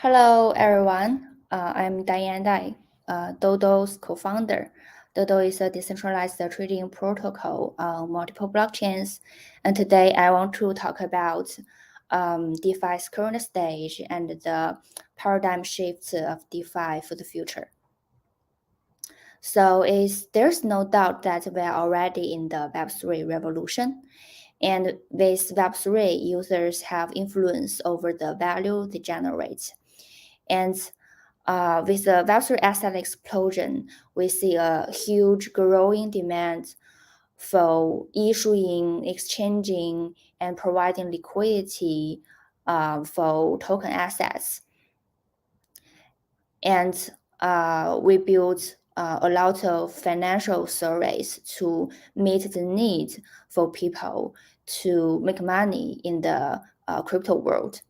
Hello, everyone. I'm Diane, DODO's co-founder. DODO is a decentralized trading protocol on multiple blockchains. And today I want to talk about DeFi's current stage and the paradigm shifts of DeFi for the future. So there's no doubt that we are already in the Web3 revolution. And with Web3, users have influence over the value they generate. And with the Web3 asset explosion, we see a huge growing demand for issuing, exchanging, and providing liquidity for token assets. And we built a lot of financial surveys to meet the need for people to make money in the crypto world.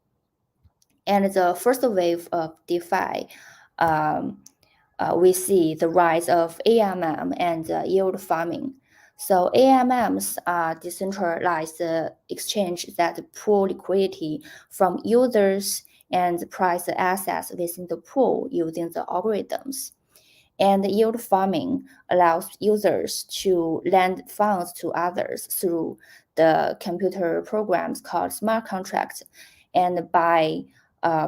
And the first wave of DeFi, we see the rise of AMM and yield farming. So AMMs are decentralized exchange that pool liquidity from users and price the assets within the pool using the algorithms. And yield farming allows users to lend funds to others through the computer programs called smart contracts. And by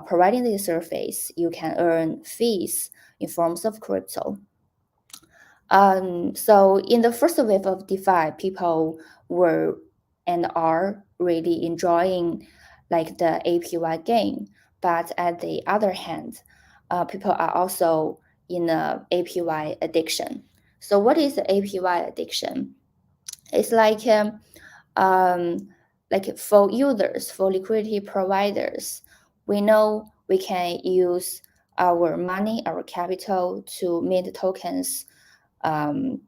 providing this service, you can earn fees in forms of crypto. So in the first wave of DeFi, people were and are really enjoying like the APY gain. But at the other hand, people are also in a APY addiction. So what is the APY addiction? It's like for users, for liquidity providers, we know we can use our money, our capital to mint tokens to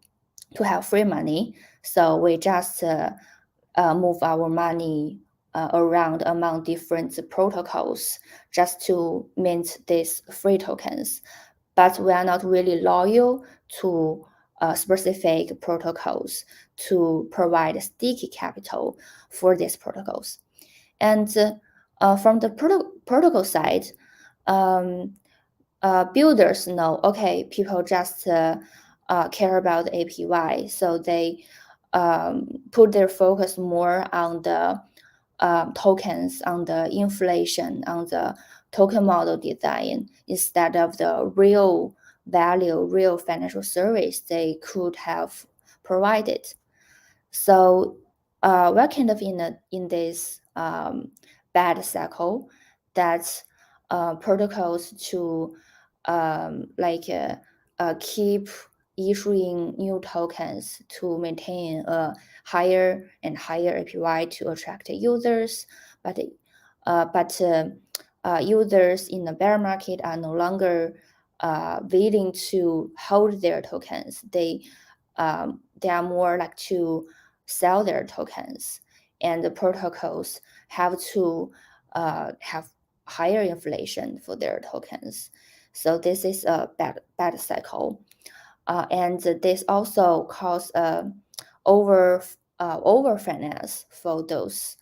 have free money. So we just move our money around among different protocols just to mint these free tokens. But we are not really loyal to specific protocols to provide sticky capital for these protocols. And from the protocol side, builders know, okay, people just care about APY, so they put their focus more on the tokens, on the inflation, on the token model design, instead of the real value, real financial service they could have provided. So we're kind of in this bad cycle that protocols to keep issuing new tokens to maintain a higher and higher APY to attract users, but users in the bear market are no longer willing to hold their tokens. They are more like to sell their tokens, and the protocols have to have higher inflation for their tokens. So this is a bad cycle. And this also cause over finance for those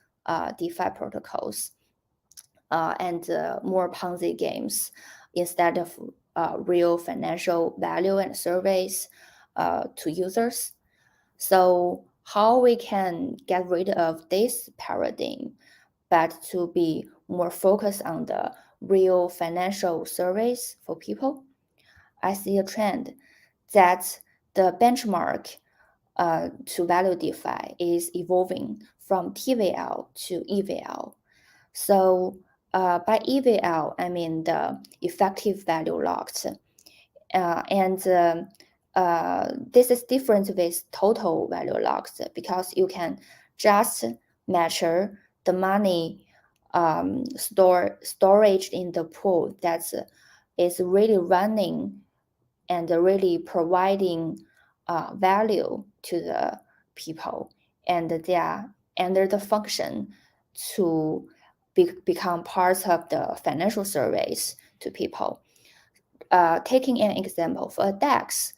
DeFi protocols and more Ponzi games instead of real financial value and service to users. So how we can get rid of this paradigm, but to be more focused on the real financial service for people? I see a trend that the benchmark to value DeFi is evolving from TVL to EVL. So by EVL, I mean the effective value locked. This is different with total value locked because you can just measure the money storage in the pool that is really running and really providing value to the people, and they are under the function to become part of the financial service to people. Taking an example for a DEX,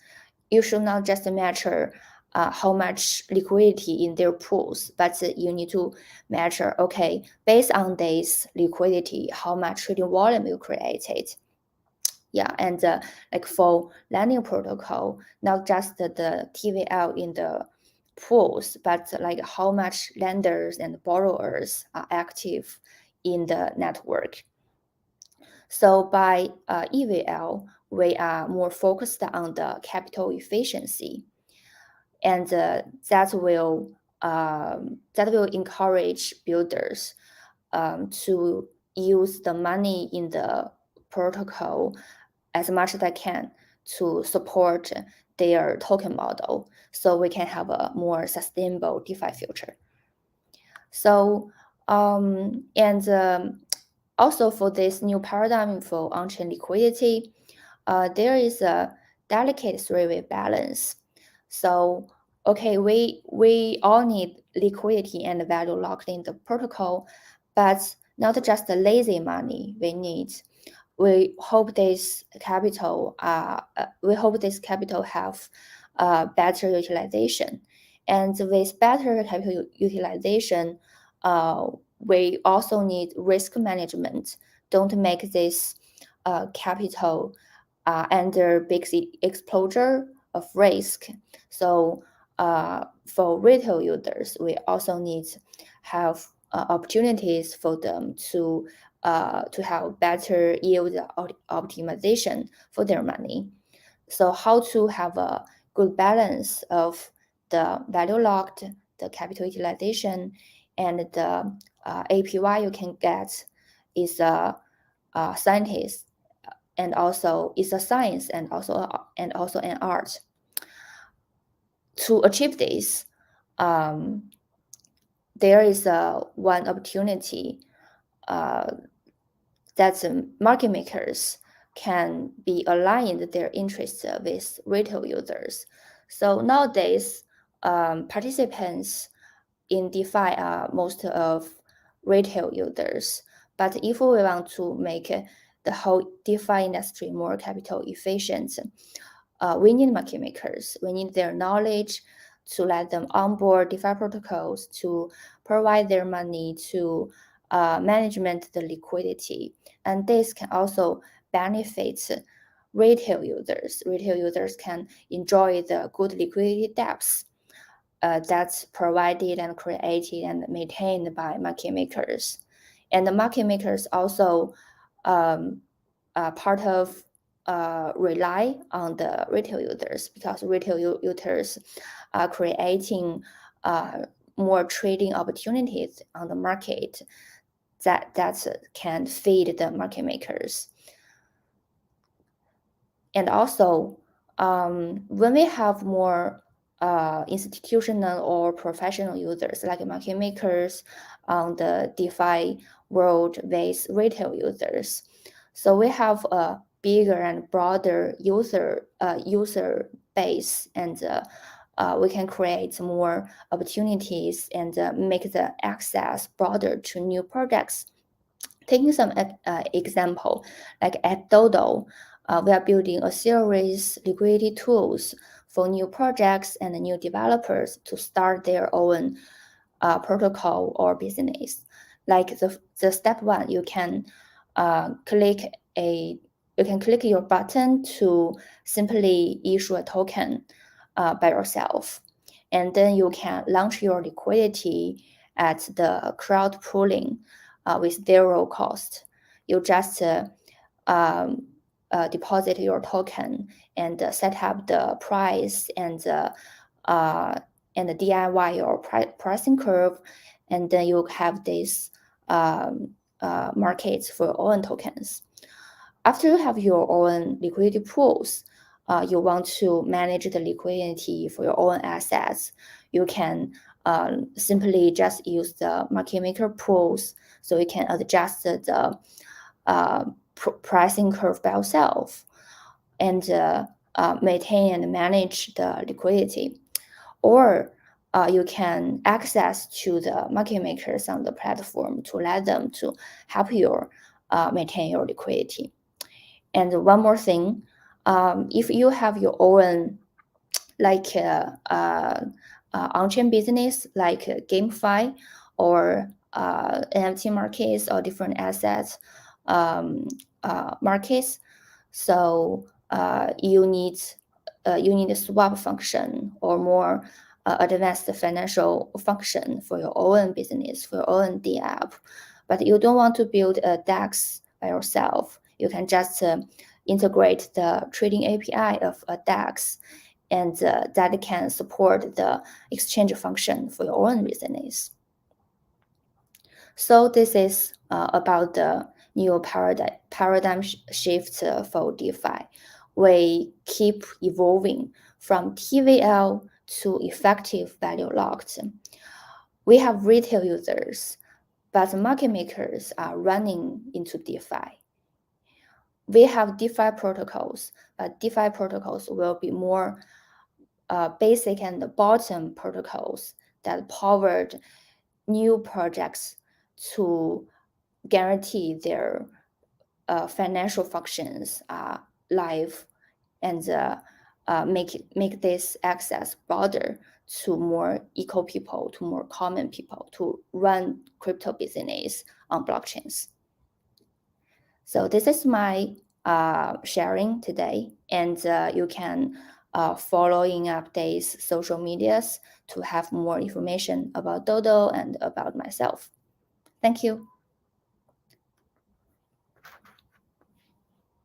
you should not just measure how much liquidity in their pools, but you need to measure, okay, based on this liquidity, how much trading volume you created. Yeah, and like for lending protocol, not just the TVL in the pools, but like how much lenders and borrowers are active in the network. So by EVL, we are more focused on the capital efficiency, and that will encourage builders to use the money in the protocol as much as they can to support their token model, so we can have a more sustainable DeFi future. So also for this new paradigm for on-chain liquidity, there is a delicate three-way balance. So okay, we all need liquidity and value locked in the protocol, but not just the lazy money we need. We hope this capital have better utilization, and with better capital utilization, we also need risk management. Don't make this capital under big exposure of risk. So for retail users, we also need have opportunities for them to have better yield optimization for their money. So how to have a good balance of the value locked, the capital utilization, and the APY you can get is a scientist, and also is a science, and also an art. To achieve this, there is one opportunity that market makers can be aligned their interests with retail users. So nowadays, participants in DeFi are most of retail users. But if we want to make the whole DeFi industry more capital efficient, we need market makers. We need their knowledge to let them onboard DeFi protocols, to provide their money, to management the liquidity. And this can also benefit retail users. Retail users can enjoy the good liquidity depths that's provided and created and maintained by market makers. And the market makers also part of rely on the retail users, because retail users are creating more trading opportunities on the market that can feed the market makers. And also, when we have more institutional or professional users like market makers on the DeFi world with retail users, so we have a bigger and broader user base, and we can create more opportunities and make the access broader to new projects. Taking some example, like at DODO, we are building a series liquidity tools for new projects and new developers to start their own protocol or business. Like the step one, you can click your button to simply issue a token by yourself, and then you can launch your liquidity at the crowd pooling with zero cost. You just deposit your token and set up the price and DIY your pricing curve, and then you have this markets for your own tokens. After you have your own liquidity pools, you want to manage the liquidity for your own assets. You can simply just use the market maker pools, so you can adjust the pricing curve by yourself and maintain and manage the liquidity. Or you can access to the market makers on the platform to let them to help you maintain your liquidity. And one more thing, if you have your own like on-chain business, like GameFi or NFT markets or different assets markets. So you need a swap function or more advanced financial function for your own business, for your own D app. But you don't want to build a DEX by yourself. You can just integrate the trading API of a DEX, and that can support the exchange function for your own business. So this is about the new paradigm shift for DeFi. We keep evolving from TVL to effective value locked. We have retail users, but market makers are running into DeFi. We have DeFi protocols, but DeFi protocols will be more basic and bottom protocols that powered new projects to guarantee their financial functions are live, and make this access broader to more eco people, to more common people to run crypto business on blockchains. So this is my sharing today, and you can follow in updates social medias to have more information about DODO and about myself. Thank you.